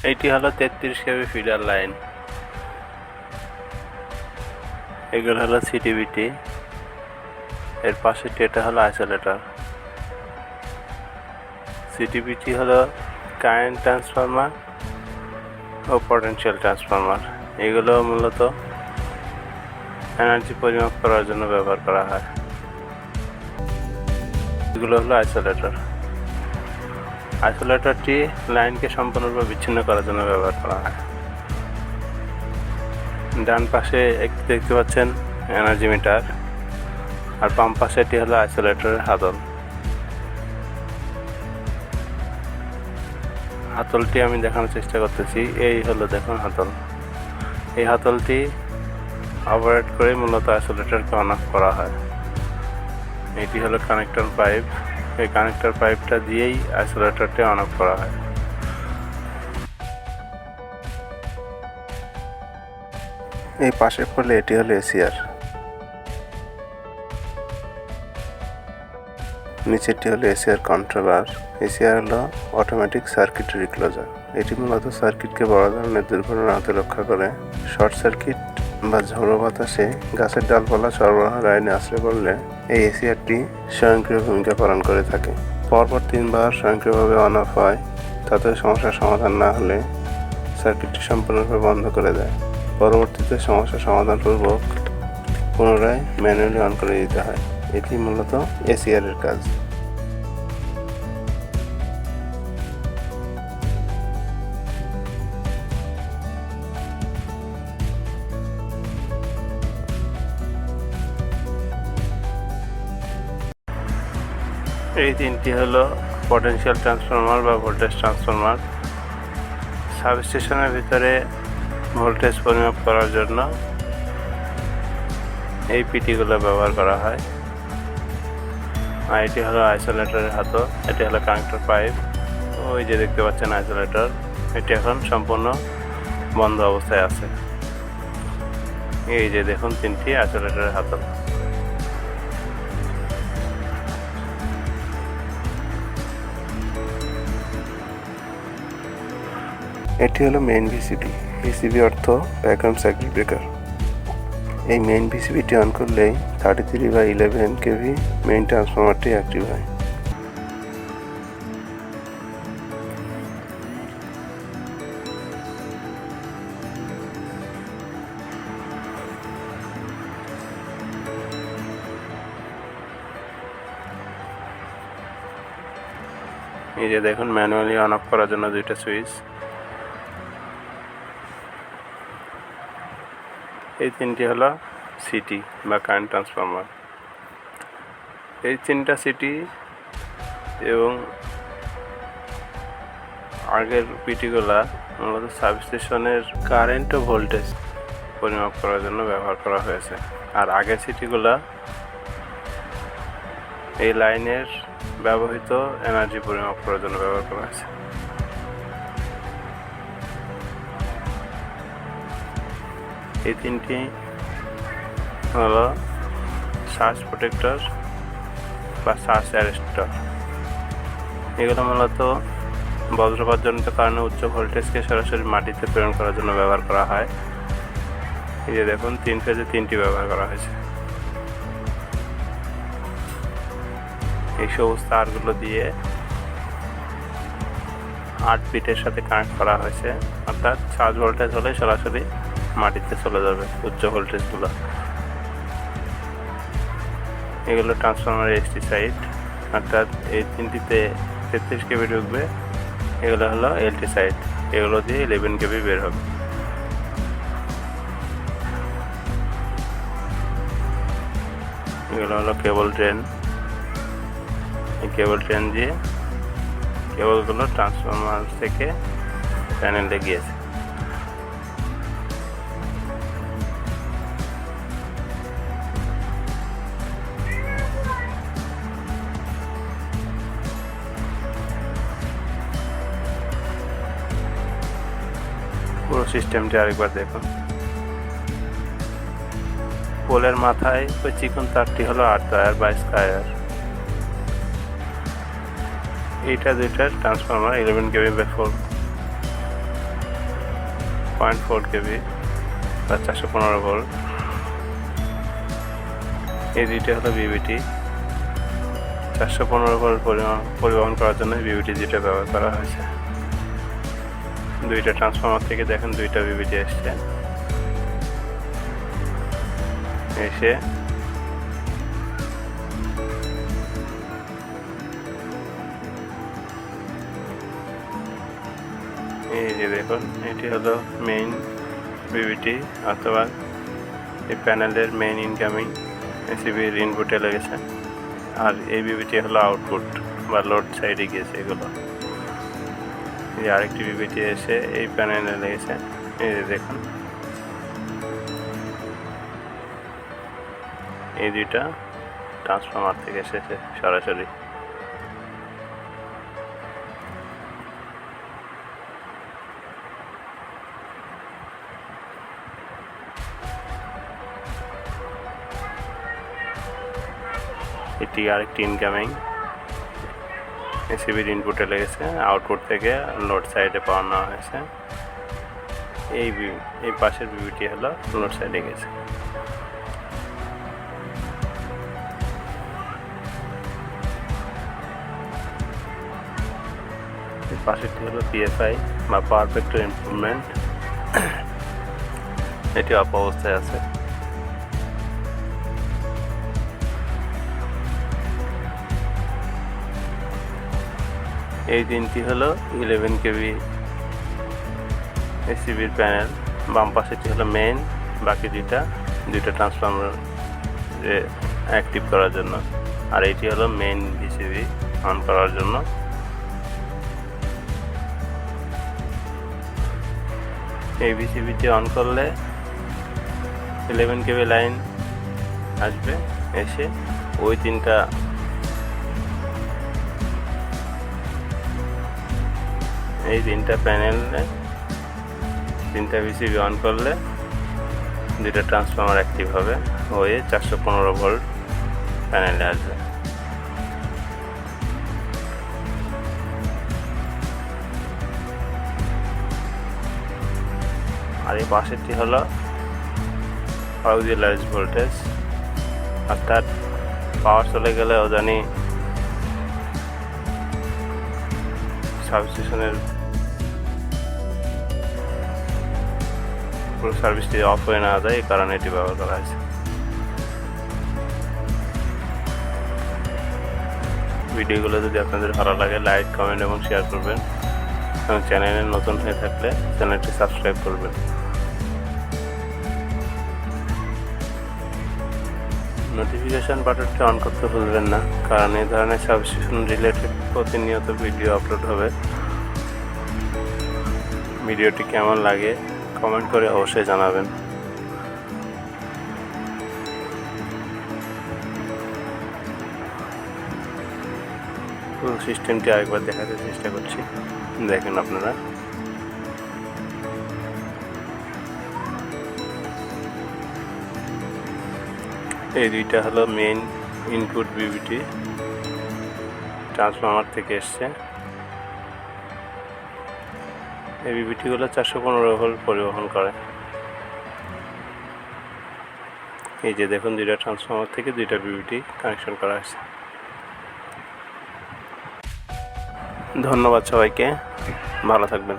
এইটি হলো 33 KV feeder line. এগুলো হলো সিটিবিটি, এর পাশেটি এটা হলো আইসোলেটর। সিটিবিটি হলো কারেন্ট ট্রান্সফরমার ও পটেনশিয়াল ট্রান্সফরমার। এগুলো মূলত এনার্জি পরিমাপ করার জন্য ব্যবহার করা হয়। এগুলো হলো আইসোলেটর। আইসোলেটরটি লাইনকে সম্পূর্ণরূপে বিচ্ছিন্ন করার জন্য ব্যবহার করা হয়। ডান পাশে একটি দেখতে পাচ্ছেন এনার্জি মিটার, আর বাম পাশে এটি হলো আইসোলেটরের হাতলটি আমি দেখানোর চেষ্টা করতেছি। এই হলো দেখুন হাতল। এই হাতলটি অপারেট করে মূলত আইসোলেটরকে অন অফ করা হয়। এটি হলো কানেক্টর পাইপ। এই কানেক্টর পাইপটা দিয়েই আইসোলেটরটি অন অফ করা হয়। এই পাশে পড়লে এটি হলো এসিআর। নিচেরটি হলো এসিআর কন্ট্রোলার। এসিআর হলো অটোমেটিক সার্কিট রিক্লোজার। এটি মূলত সার্কিটকে বড় ধরনের দুর্ঘটনা হতে রক্ষা করে। শর্ট সার্কিট বা ঝোড়ো বাতাসে গাছের ডালপালা সরবরাহ লাইনে আশ্রয় পড়লে এই এসিআরটি স্বয়ংক্রিয় ভূমিকা পালন করে থাকে। পরপর 3 বার স্বয়ংক্রিয়ভাবে অন অফ হয়। তাতে সমস্যার সমাধান না হলে সার্কিটটি সম্পূর্ণরূপে বন্ধ করে দেয়। পরবর্তীতে সমস্যা সমাধানপূর্বক পুনরায় ম্যানুয়ালি অন করে দিতে হয়। এটি মূলত এসিআর এর কাজ। এই তিনটি হলো পটেনশিয়াল ট্রান্সফরমার বা ভোল্টেজ ট্রান্সফরমার। সাবস্টেশনের ভিতরে ভোল্টেজ পরিমাপ করার জন্য এই পিটিগুলো ব্যবহার করা হয়। আর এটি হলো আইসোলেটরের হাতল, এটি হলো কানেক্টর পাইপ। ওই যে দেখতে পাচ্ছেন আইসোলেটর, এটি এখন সম্পূর্ণ বন্ধ অবস্থায় আছে। এই যে দেখুন 3টি আইসোলেটরের হাতল। এটি হলো মেইন ভিসিবি। ভিসিবি অর্থ ব্যাকগ্রাউন্ড সার্কিট ব্রেকার। এই মেইন ভিসিবিটি অন করলেই 33/11 কেভি মেইন ট্রান্সফরমারটি অ্যাক্টিভ হয়। এই যে দেখুন ম্যানুয়ালি অন অফ করার জন্য 2টা সুইচ। এই 3টি হলো সিটি বা কারেন্ট ট্রান্সফরমার। এই 3টা সিটি এবং আগের পিটিগুলা মূলত সাবস্টেশনের কারেন্ট ও ভোল্টেজ পরিমাপ করার জন্য ব্যবহার করা হয়েছে। আর আগের সিটিগুলা এই লাইনের ব্যবহৃত এনার্জি পরিমাপ করার জন্য ব্যবহার করা হয়েছে। এই 3টি হলো সার্জ প্রোটেক্টর বা সার্জ অ্যারেস্টর। এগুলো মূলত বজ্রপাতজনিত কারণে উচ্চ ভোল্টেজকে সরাসরি মাটিতে প্রেরণ করার জন্য ব্যবহার করা হয়। এই যে দেখুন 3 ফেজে 3টি ব্যবহার করা হয়েছে। এই সবুজ তারগুলো দিয়ে 8 ফিটের সাথে কানেক্ট করা হয়েছে, অর্থাৎ সার্জ ভোল্টেজ হলে সরাসরি মাটিতে চলে যাবে উচ্চ ভোল্টেজগুলো। এগুলো ট্রান্সফরমার এসটি সাইড, অর্থাৎ এই 3টিতে 33 কেবি ঢুকবে। এগুলো হলো এলটি সাইড, এগুলো দিয়ে 11 কেবি বের হবে। এগুলো হলো কেবল ট্রেন। এই কেবল ট্রেন দিয়ে কেবলগুলো ট্রান্সফরমার থেকে প্যানেলে গিয়েছে। পুরো সিস্টেমটি আরেকবার দেখুন। পোলের মাথায় ওই চিকন তারটি হলো 8 তার বা স্কয়ার। এইটা 2টা ট্রান্সফরমার 11 কেবি বাই 4। 0.4 কেভি বা 415 ভোল্ট। এই দুইটা হলো বিবিটি। 415 ভোল্ট পরিবহন করার জন্য বিবিটি যেটা ব্যবহার করা হয়েছে। দুইটা ট্রান্সফরমার থেকে দেখেন দুইটা বিবিটি এসছে, এসে এই যে দেখুন, এটি হলো মেইন বিবিটি অথবা এই প্যানেলের মেইন ইনকামিং এসিবির ইনপুটে লেগেছে, আর এই বিবিটি হলো আউটপুট বা লোড সাইডে গিয়েছে। এগুলো এই আরেকটি বিবিটি এসে এই প্যানেলে লেগেছে। এই যে দেখুন, এই দুইটা ট্রান্সফরমার থেকে এসেছে সরাসরি। এটি আরেকটি ইনকামিং এসিবির ইনপুটে লেগেছে, আউটপুট থেকে লোড সাইডে পাওয়ানো হয়েছে। এই পাশের বিবিটি হলো লোড সাইডে গেছে। এই পাশেরটি হলো পিএফআই বা পাওয়ার ফ্যাক্টর ইমপ্রুভমেন্ট, এটি অফ অবস্থায় আছে। এই তিনটি হলো 11 কেভি এসিবির প্যানেল। বাম পাশেটি হলো মেইন, বাকি দুইটা ট্রান্সফরমার অ্যাক্টিভ করার জন্য, আর এটি হলো মেইন বিসিবি অন করার জন্য। এই বিসিবিটি অন করলে 11 কেভি লাইন আসবে, এসে ওই তিনটা প্যানেলে তিনটা বিসিবি অন করলে দুইটা ট্রান্সফরমার অ্যাক্টিভ হবে, হয়ে 415 ভোল্ট প্যানেলে আসবে। আর এই পাশেরটি হলো অক্সিলারি ভোল্টেজ, অর্থাৎ পাওয়ার চলে গেলে জানি সাবস্টেশনের পুরো সার্ভিসটি অফ হয়ে না যায়, এই কারণে এটি ব্যবহার করা হয়েছে। ভিডিওগুলো যদি আপনাদের ভালো লাগে লাইক, কমেন্ট এবং শেয়ার করবেন, এবং চ্যানেলে নতুন হয়ে থাকলে চ্যানেলটি সাবস্ক্রাইব করবেন। নোটিফিকেশন বাটনটি অন করতে ভুলবেন না, কারণ এই ধরনের সাবস্টেশন রিলেটেড প্রতিনিয়ত ভিডিও আপলোড হবে। ভিডিওটি কেমন লাগে কমেন্ট করে অবশ্যই জানাবেন। পুরো সিস্টেমটি আরেকবার দেখাতে চেষ্টা করছি, দেখেন আপনারা। এই দুইটা হলো মেইন ইনপুট বিবিটি, ট্রান্সফরমার থেকে এসছে। এই বিবিটিগুলো 415 ভোল্ট পরিবহন করে। এই যে দেখুন, দুইটা ট্রান্সফরমার থেকে দুইটা বিবিটি কানেকশন করা হয়েছে। ধন্যবাদ সবাইকে, ভালো থাকবেন।